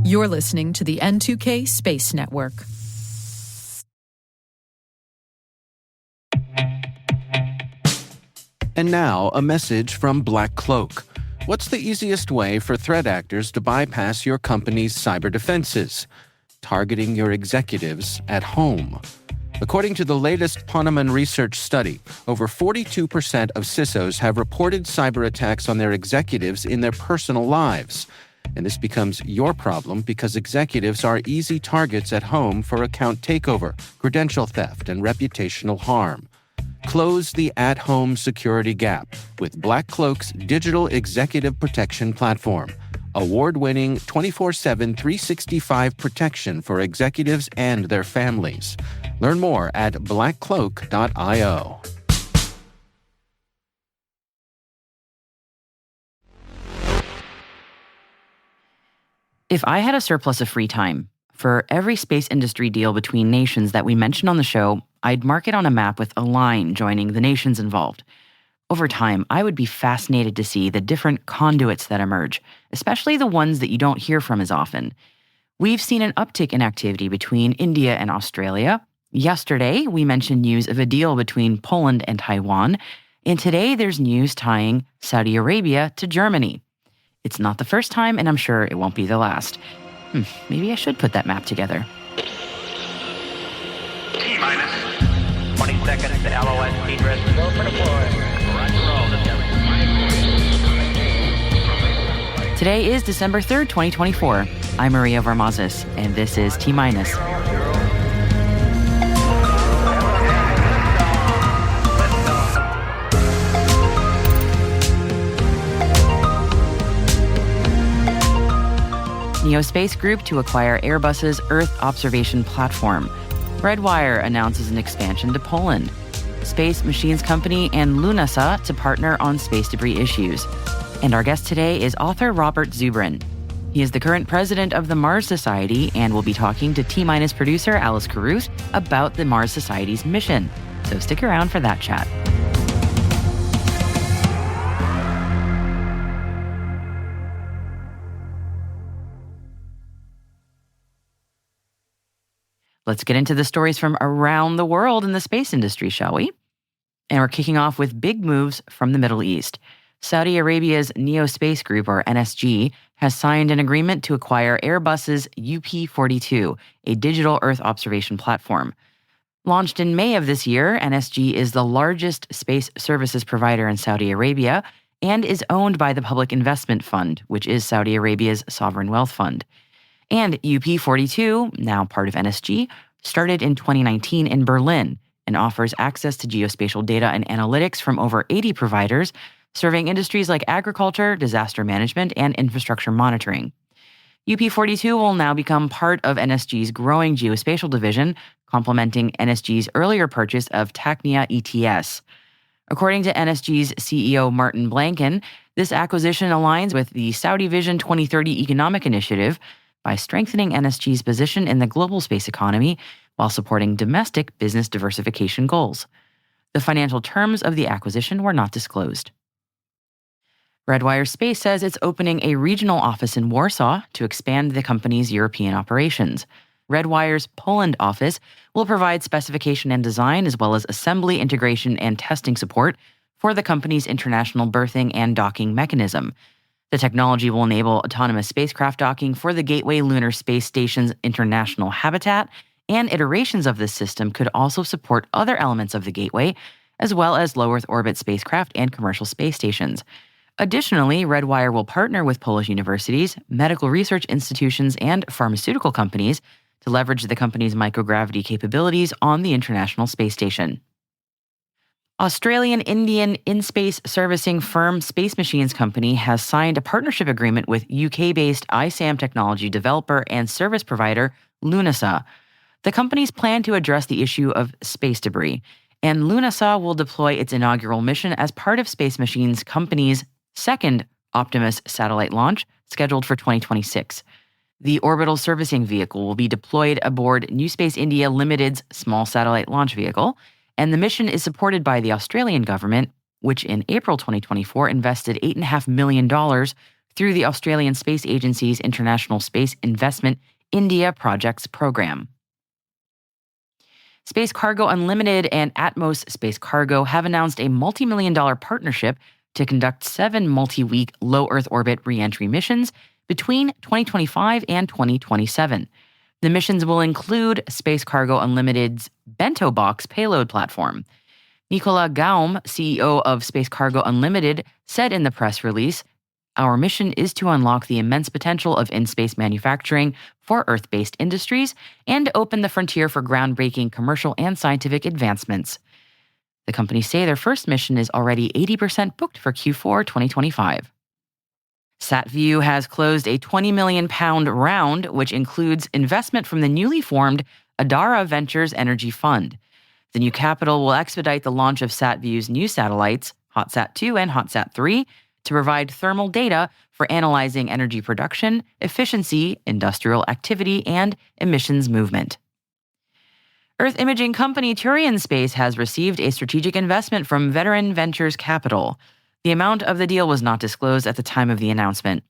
You're listening to the N2K Space Network. And now, a message from Black Cloak. What's the easiest way for threat actors to bypass your company's cyber defenses? Targeting your executives at home. According to the latest Ponemon research study, over 42% of CISOs have reported cyber attacks on their executives in their personal lives. And this becomes your problem because executives are easy targets at home for account takeover, credential theft, and reputational harm. Close the at-home security gap with Black Cloak's digital executive protection platform. Award-winning 24/7 365 protection for executives and their families. Learn more at blackcloak.io. If I had a surplus of free time, for every space industry deal between nations that we mention on the show, I'd mark it on a map with a line joining the nations involved. Over time, I would be fascinated to see the different conduits that emerge, especially the ones that you don't hear from as often. We've seen an uptick in activity between India and Australia. Yesterday, we mentioned news of a deal between Poland and Taiwan, and today there's news tying Saudi Arabia to Germany. It's not the first time, and I'm sure it won't be the last. Maybe I should put that map together. T-minus 20 seconds to LOS speed risk. Go for deploy. Roger roll. Today is December 3rd, 2024. I'm Maria Varmazis, and this is T-minus. NEO Space Group to acquire Airbus's Earth observation platform. Redwire announces an expansion to Poland. Space Machines Company and Lúnasa to partner on space debris issues. And our guest today is author Robert Zubrin. He is the current president of the Mars Society and will be talking to T-minus producer Alice Carruth about the Mars Society's mission. So stick around for that chat. Let's get into the stories from around the world in the space industry, shall we? And we're kicking off with big moves from the Middle East. Saudi Arabia's NEO Space Group, or NSG, has signed an agreement to acquire Airbus's UP42, a digital Earth observation platform. Launched in May of this year, NSG is the largest space services provider in Saudi Arabia and is owned by the Public Investment Fund, which is Saudi Arabia's sovereign wealth fund. And UP42, now part of NSG, started in 2019 in Berlin and offers access to geospatial data and analytics from over 80 providers, serving industries like agriculture, disaster management, and infrastructure monitoring. UP42 will now become part of NSG's growing geospatial division, complementing NSG's earlier purchase of Tacnia ETS. According to NSG's CEO Martin Blanken, this acquisition aligns with the Saudi Vision 2030 economic initiative by strengthening NSG's position in the global space economy while supporting domestic business diversification goals. The financial terms of the acquisition were not disclosed. Redwire Space says it's opening a regional office in Warsaw to expand the company's European operations. Redwire's Poland office will provide specification and design as well as assembly, integration, and testing support for the company's international berthing and docking mechanism. The technology will enable autonomous spacecraft docking for the Gateway Lunar Space Station's international habitat, and iterations of this system could also support other elements of the Gateway, as well as low Earth orbit spacecraft and commercial space stations. Additionally, Redwire will partner with Polish universities, medical research institutions, and pharmaceutical companies to leverage the company's microgravity capabilities on the International Space Station. Australian-Indian in-space servicing firm Space Machines Company has signed a partnership agreement with UK-based ISAM technology developer and service provider Lúnasa. The companies plan to address the issue of space debris, and Lúnasa will deploy its inaugural mission as part of Space Machines Company's second Optimus satellite launch, scheduled for 2026. The orbital servicing vehicle will be deployed aboard New Space India Limited's small satellite launch vehicle, and the mission is supported by the Australian government, which in April 2024 invested $8.5 million through the Australian Space Agency's International Space Investment India Projects Program. Space Cargo Unlimited and Atmos Space Cargo have announced a multi-million-dollar partnership to conduct 7 multi-week low Earth orbit re-entry missions between 2025 and 2027. The missions will include Space Cargo Unlimited's Bento Box payload platform. Nicolas Gaume, CEO of Space Cargo Unlimited, said in the press release, "Our mission is to unlock the immense potential of in-space manufacturing for Earth-based industries and open the frontier for groundbreaking commercial and scientific advancements." The companies say their first mission is already 80% booked for Q4 2025. SatView has closed a £20 million round, which includes investment from the newly formed Adara Ventures Energy Fund. The new capital will expedite the launch of SatView's new satellites, HotSat-2 and HotSat-3, to provide thermal data for analyzing energy production, efficiency, industrial activity, and emissions movement. Earth imaging company Turian Space has received a strategic investment from Veteran Ventures Capital. The amount of the deal was not disclosed at the time of the announcement.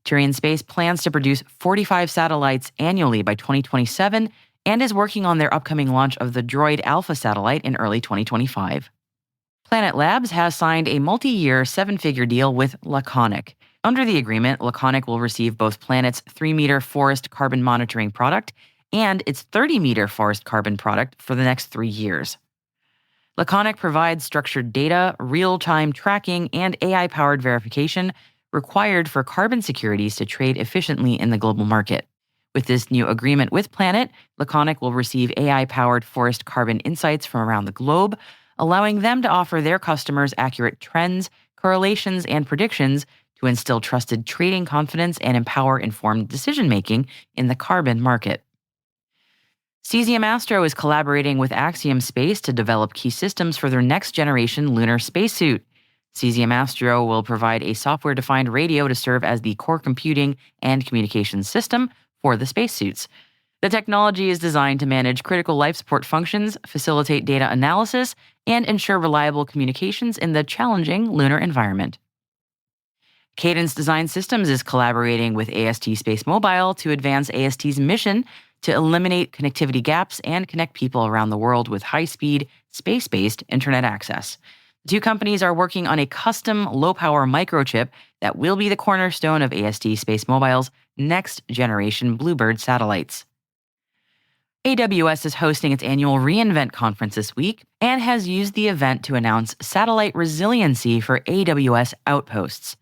Turian Space plans to produce 45 satellites annually by 2027 and is working on their upcoming launch of the Droid Alpha satellite in early 2025. Planet Labs has signed a multi-year 7-figure deal with Laconic. Under the agreement, Laconic will receive both Planet's 3-meter forest carbon monitoring product and its 30-meter forest carbon product for the next 3 years. Laconic provides structured data, real-time tracking, and AI-powered verification required for carbon securities to trade efficiently in the global market. With this new agreement with Planet, Laconic will receive AI-powered forest carbon insights from around the globe, allowing them to offer their customers accurate trends, correlations, and predictions to instill trusted trading confidence and empower informed decision-making in the carbon market. Cesium Astro is collaborating with Axiom Space to develop key systems for their next-generation lunar spacesuit. Cesium Astro will provide a software-defined radio to serve as the core computing and communications system for the spacesuits. The technology is designed to manage critical life support functions, facilitate data analysis, and ensure reliable communications in the challenging lunar environment. Cadence Design Systems is collaborating with AST Space Mobile to advance AST's mission to eliminate connectivity gaps and connect people around the world with high-speed, space-based internet access. The two companies are working on a custom low-power microchip that will be the cornerstone of AST Space Mobile's next-generation Bluebird satellites. AWS is hosting its annual reInvent conference this week and has used the event to announce satellite resiliency for AWS outposts.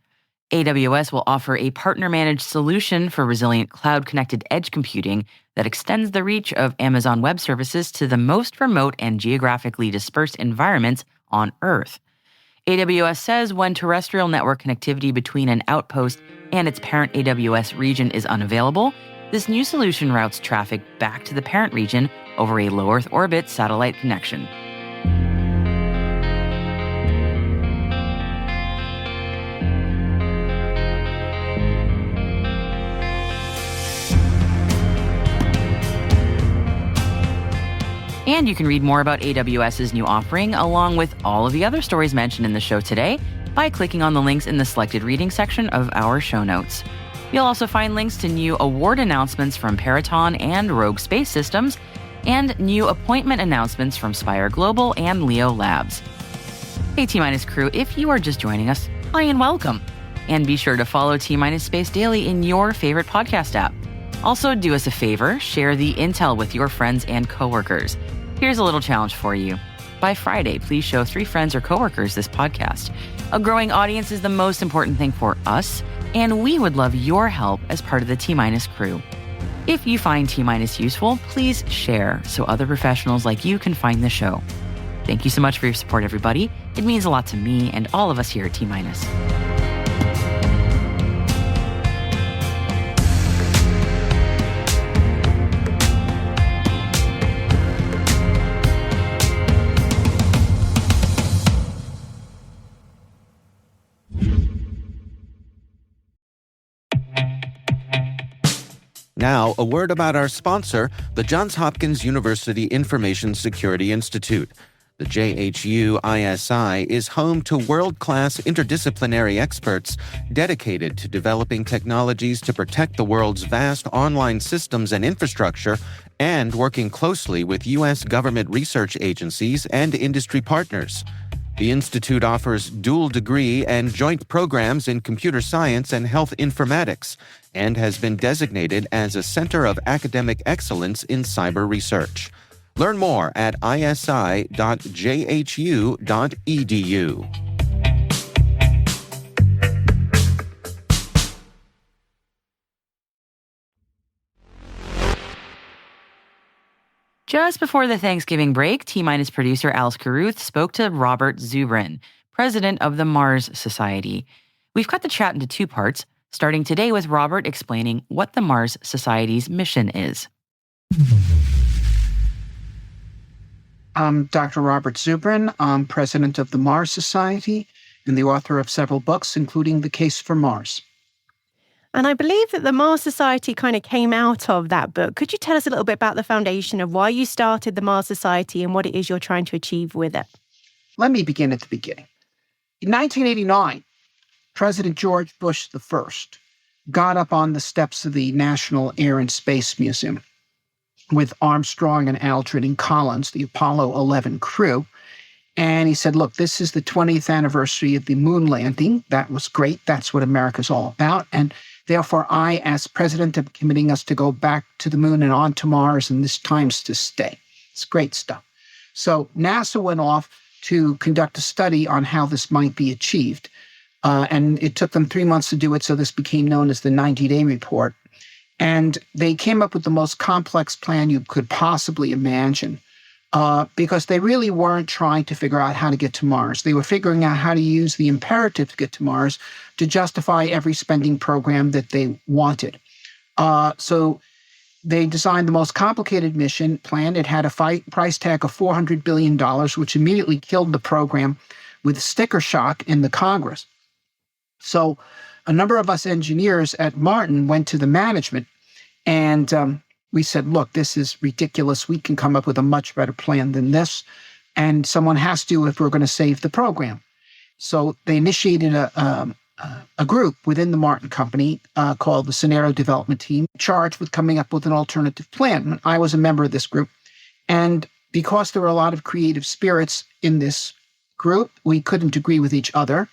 AWS will offer a partner-managed solution for resilient cloud-connected edge computing that extends the reach of Amazon Web Services to the most remote and geographically dispersed environments on Earth. AWS says when terrestrial network connectivity between an outpost and its parent AWS region is unavailable, this new solution routes traffic back to the parent region over a low Earth orbit satellite connection. And you can read more about AWS's new offering, along with all of the other stories mentioned in the show today, by clicking on the links in the selected reading section of our show notes. You'll also find links to new award announcements from Peraton and Rogue Space Systems, and new appointment announcements from Spire Global and Leo Labs. Hey T-Minus crew, if you are just joining us, hi and welcome. And be sure to follow T-Minus Space Daily in your favorite podcast app. Also, do us a favor, share the intel with your friends and coworkers. Here's a little challenge for you. By Friday, please show 3 friends or coworkers this podcast. A growing audience is the most important thing for us, and we would love your help as part of the T-Minus crew. If you find T-Minus useful, please share so other professionals like you can find the show. Thank you so much for your support, everybody. It means a lot to me and all of us here at T-Minus. Now, a word about our sponsor, the Johns Hopkins University Information Security Institute. The JHU ISI is home to world-class interdisciplinary experts dedicated to developing technologies to protect the world's vast online systems and infrastructure and working closely with U.S. government research agencies and industry partners. The Institute offers dual degree and joint programs in computer science and health informatics and has been designated as a center of academic excellence in cyber research. Learn more at isi.jhu.edu. Just before the Thanksgiving break, T-Minus producer Alice Carruth spoke to Robert Zubrin, president of the Mars Society. We've cut the chat into two parts, starting today with Robert explaining what the Mars Society's mission is. I'm Dr. Robert Zubrin. I'm president of the Mars Society and the author of several books, including The Case for Mars. And I believe that the Mars Society kind of came out of that book. Could you tell us a little bit about the foundation of why you started the Mars Society and what it is you're trying to achieve with it? Let me begin at the beginning. In 1989, President George Bush I got up on the steps of the National Air and Space Museum with Armstrong and Aldrin and Collins, the Apollo 11 crew. And he said, look, this is the 20th anniversary of the moon landing. That was great. That's what America's all about. And therefore, I, as president, am committing us to go back to the moon and on to Mars, and this time's to stay. It's great stuff. So NASA went off to conduct a study on how this might be achieved. And it took them 3 months to do it, so this became known as the 90-day report. And they came up with the most complex plan you could possibly imagine because they really weren't trying to figure out how to get to Mars. They were figuring out how to use the imperative to get to Mars to justify every spending program that they wanted. So they designed the most complicated mission plan. It had a price tag of $400 billion, which immediately killed the program with sticker shock in the Congress. So a number of us engineers at Martin went to the management and we said, look, this is ridiculous. We can come up with a much better plan than this. And someone has to if we're going to save the program. So they initiated a group within the Martin Company called the Scenario Development Team, charged with coming up with an alternative plan. I was a member of this group. And because there were a lot of creative spirits in this group, we couldn't agree with each other.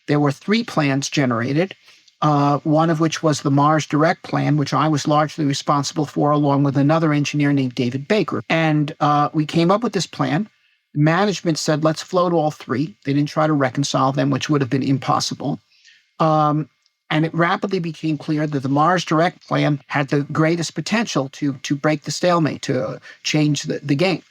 There were 3 plans generated, one of which was the Mars Direct plan, which I was largely responsible for, along with another engineer named David Baker. And we came up with this plan. Management said, let's float all 3. They didn't try to reconcile them, which would have been impossible. And it rapidly became clear that the Mars Direct plan had the greatest potential to break the stalemate, to change the game.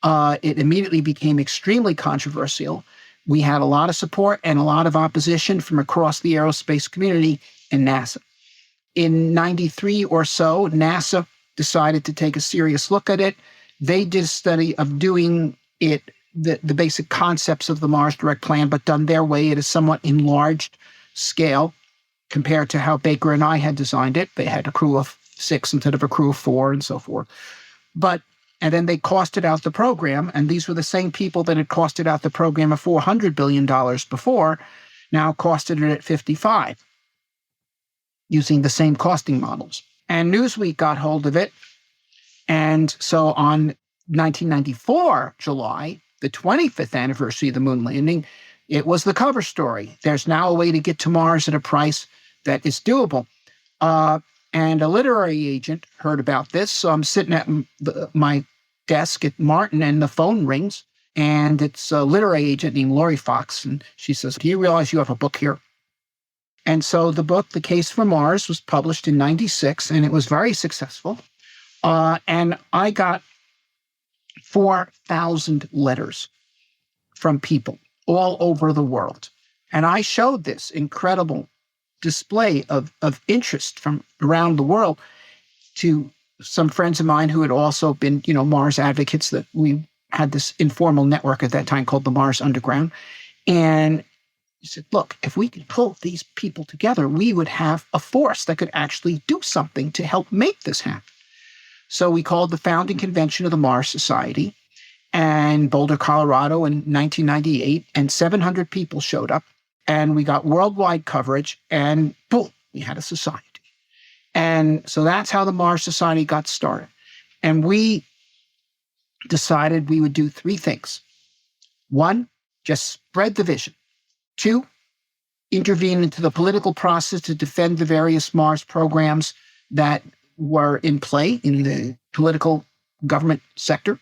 It immediately became extremely controversial. We had a lot of support and a lot of opposition from across the aerospace community and NASA. In 93 or so, NASA decided to take a serious look at it. They did a study of doing it, the basic concepts of the Mars Direct plan, but done their way at a somewhat enlarged scale compared to how Baker and I had designed it. They had a crew of 6 instead of a crew of 4 and so forth. And then they costed out the program, and these were the same people that had costed out the program of $400 billion before, now costed it at $55, using the same costing models. And Newsweek got hold of it, and so on 1994, July, the 25th anniversary of the moon landing, it was the cover story. There's now a way to get to Mars at a price that is doable. And a literary agent heard about this, so I'm sitting at my desk at Martin, and the phone rings, and it's a literary agent named Lori Fox, and she says, do you realize you have a book here? And so the book, The Case for Mars, was published in 96, and it was very successful. And I got 4,000 letters from people all over the world. And I showed this incredible display of interest from around the world to some friends of mine who had also been, Mars advocates. That we had this informal network at that time called the Mars Underground. And he said, look, if we could pull these people together, we would have a force that could actually do something to help make this happen. So we called the founding convention of the Mars Society. and Boulder, Colorado in 1998, and 700 people showed up, and we got worldwide coverage, and boom, we had a society. And so that's how the Mars Society got started. And we decided we would do three things. One, just spread the vision. Two, intervene into the political process to defend the various Mars programs that were in play in the political government sector.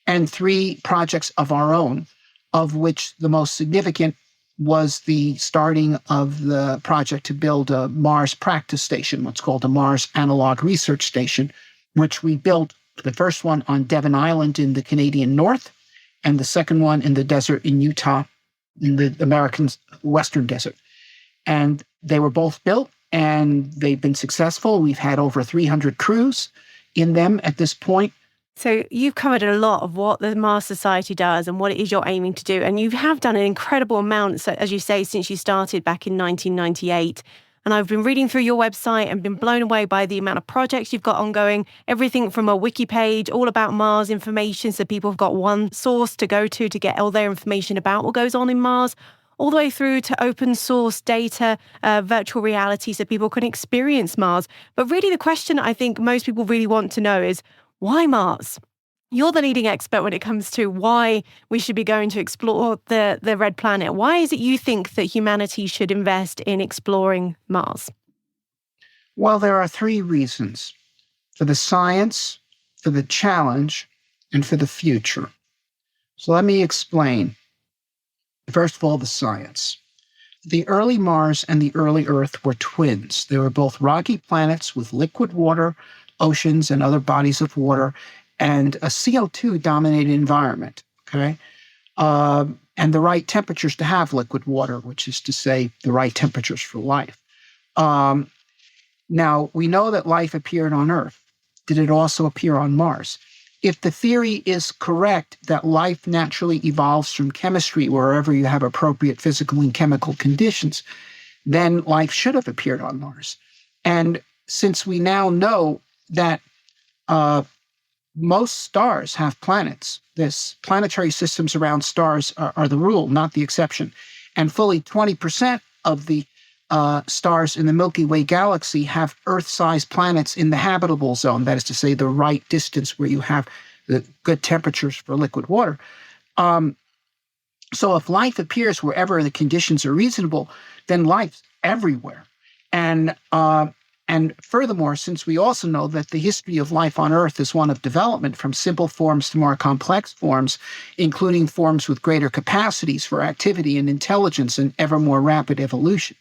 And three, projects of our own, of which the most significant was the starting of the project to build a Mars practice station, what's called a Mars Analog Research Station, which we built, the first one on Devon Island in the Canadian North, and the second one in the desert in Utah, in the American Western Desert. And they were both built, and they've been successful. We've had over 300 crews in them at this point. So you've covered a lot of what the Mars Society does and what it is you're aiming to do. And you have done an incredible amount, so, as you say, since you started back in 1998. And I've been reading through your website and been blown away by the amount of projects you've got ongoing, everything from a wiki page, all about Mars information, so people have got one source to go to get all their information about what goes on in Mars, all the way through to open source data, virtual reality, so people can experience Mars. But really the question I think most people really want to know is, why Mars? You're the leading expert when it comes to why we should be going to explore the red planet. Why is it you think that humanity should invest in exploring Mars? Well, there are three reasons: for the science, for the challenge, and for the future. So let me explain. First of all, the science. The early Mars and the early Earth were twins. They were both rocky planets with liquid water, oceans, and other bodies of water, and a CO2-dominated environment, okay? And the right temperatures to have liquid water, which is to say the right temperatures for life. Now, we know that life appeared on Earth. Did it also appear on Mars? If the theory is correct that life naturally evolves from chemistry wherever you have appropriate physical and chemical conditions, then life should have appeared on Mars. And since we now know that most stars have planets, this planetary systems around stars are the rule, not the exception. And fully 20% of the stars in the Milky Way galaxy have Earth-sized planets in the habitable zone, that is to say, the right distance where you have the good temperatures for liquid water. So if life appears wherever the conditions are reasonable, then life's everywhere. And furthermore, since we also know that the history of life on Earth is one of development from simple forms to more complex forms, including forms with greater capacities for activity and intelligence and ever more rapid evolution.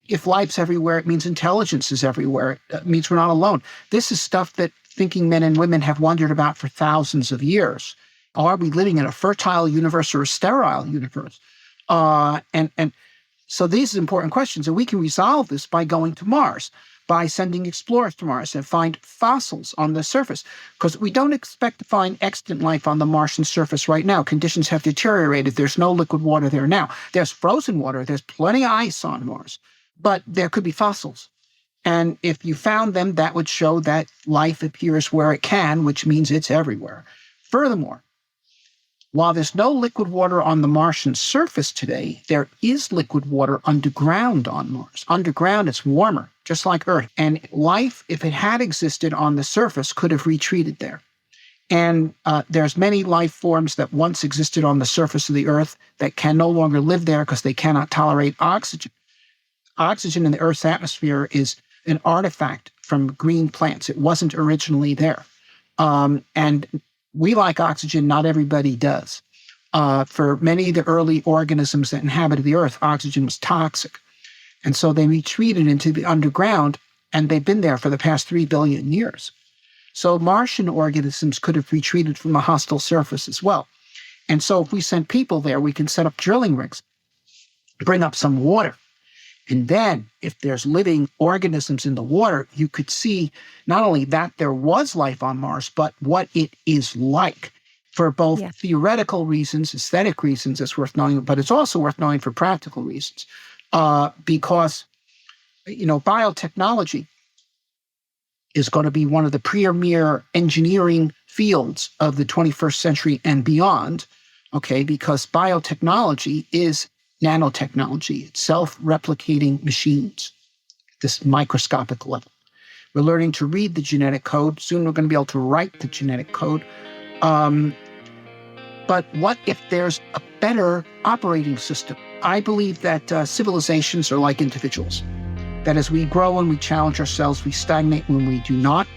If life's everywhere, it means intelligence is everywhere. It means we're not alone. This is stuff that thinking men and women have wondered about for thousands of years. Are we living in a fertile universe or a sterile universe? And so these are important questions, and we can resolve this by going to Mars, by sending explorers to Mars and find fossils on the surface, because we don't expect to find extant life on the Martian surface right now. Conditions have deteriorated. There's no liquid water there now. There's frozen water. There's plenty of ice on Mars, but there could be fossils. And if you found them, that would show that life appears where it can, which means it's everywhere. Furthermore, while there's no liquid water on the Martian surface today, there is liquid water underground on Mars. Underground, it's warmer, just like Earth. And life, if it had existed on the surface, could have retreated there. And there's many life forms that once existed on the surface of the Earth that can no longer live there because they cannot tolerate oxygen. Oxygen in the Earth's atmosphere is an artifact from green plants. It wasn't originally there. And we like oxygen, not everybody does. For many of the early organisms that inhabited the Earth, oxygen was toxic. And so they retreated into the underground, and they've been there for the past 3 billion years. So Martian organisms could have retreated from a hostile surface as well. And so if we send people there, we can set up drilling rigs, bring up some water. And then if there's living organisms in the water, you could see not only that there was life on Mars, but what it is like. For both theoretical reasons, aesthetic reasons, it's worth knowing, but it's also worth knowing for practical reasons. Because, biotechnology is going to be one of the premier engineering fields of the 21st century and beyond, okay, because biotechnology is nanotechnology. It's self-replicating machines, this microscopic level. We're learning to read the genetic code. Soon we're going to be able to write the genetic code. But what if there's a better operating system? I believe that civilizations are like individuals, that as we grow and we challenge ourselves, we stagnate when we do not.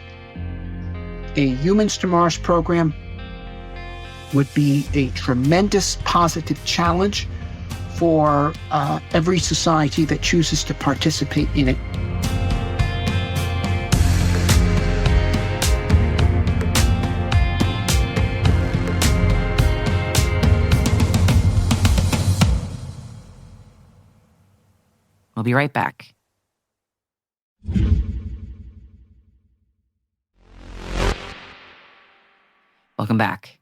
A Humans to Mars program would be a tremendous positive challenge for every society that chooses to participate in it. We'll be right back. Welcome back.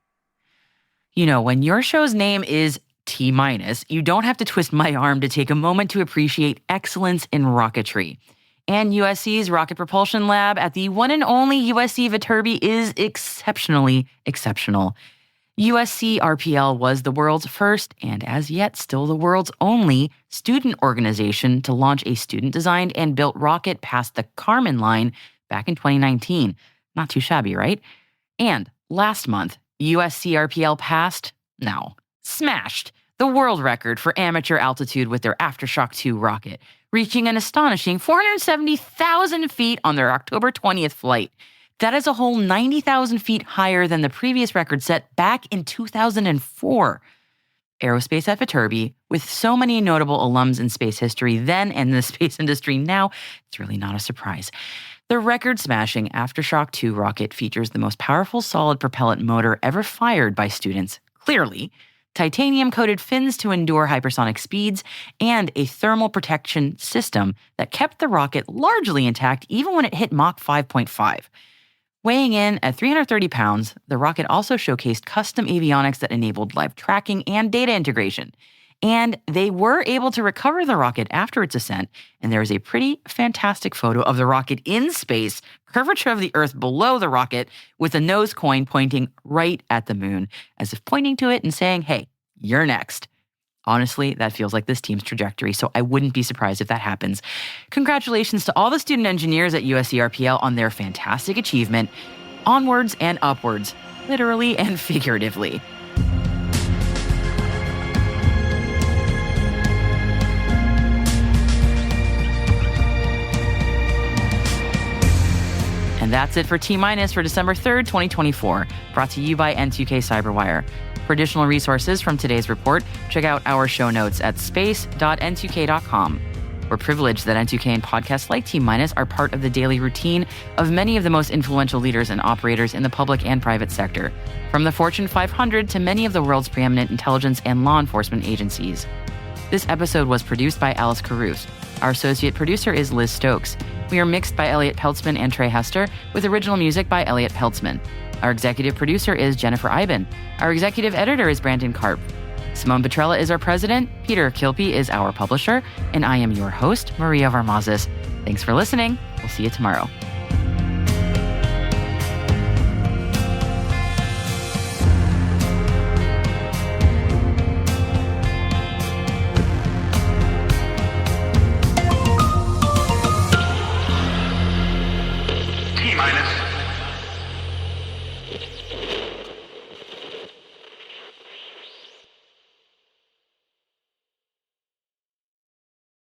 You know, when your show's name is T-, you don't have to twist my arm to take a moment to appreciate excellence in rocketry. And USC's Rocket Propulsion Lab at the one and only USC Viterbi is exceptionally exceptional. USC RPL was the world's first, and as yet still the world's only, student organization to launch a student-designed and built rocket past the Kármán line back in 2019. Not too shabby, right? And last month, USC RPL smashed the world record for amateur altitude with their Aftershock 2 rocket, reaching an astonishing 470,000 feet on their October 20th flight. That is a whole 90,000 feet higher than the previous record set back in 2004. Aerospace at Viterbi, with so many notable alums in space history then and the space industry now, it's really not a surprise. The record-smashing Aftershock 2 rocket features the most powerful solid propellant motor ever fired by students, clearly, titanium-coated fins to endure hypersonic speeds, and a thermal protection system that kept the rocket largely intact even when it hit Mach 5.5. Weighing in at 330 pounds, the rocket also showcased custom avionics that enabled live tracking and data integration. And they were able to recover the rocket after its ascent, and there is a pretty fantastic photo of the rocket in space, curvature of the Earth below the rocket, with a nose coin pointing right at the moon, as if pointing to it and saying, hey, you're next. Honestly, that feels like this team's trajectory, so I wouldn't be surprised if that happens. Congratulations to all the student engineers at USC RPL on their fantastic achievement. Onwards and upwards, literally and figuratively. And that's it for T- for December 3rd, 2024, brought to you by N2K Cyberwire. For additional resources from today's report, check out our show notes at space.n2k.com. We're privileged that N2K and podcasts like T- are part of the daily routine of many of the most influential leaders and operators in the public and private sector, from the Fortune 500 to many of the world's preeminent intelligence and law enforcement agencies. This episode was produced by Alice Caruth. Our associate producer is Liz Stokes. We are mixed by Elliot Peltzman and Trey Hester, with original music by Elliot Peltzman. Our executive producer is Jennifer Iben. Our executive editor is Brandon Karp. Simone Petrella is our president, Peter Kilpie is our publisher, and I am your host, Maria Varmazes. Thanks for listening. We'll see you tomorrow.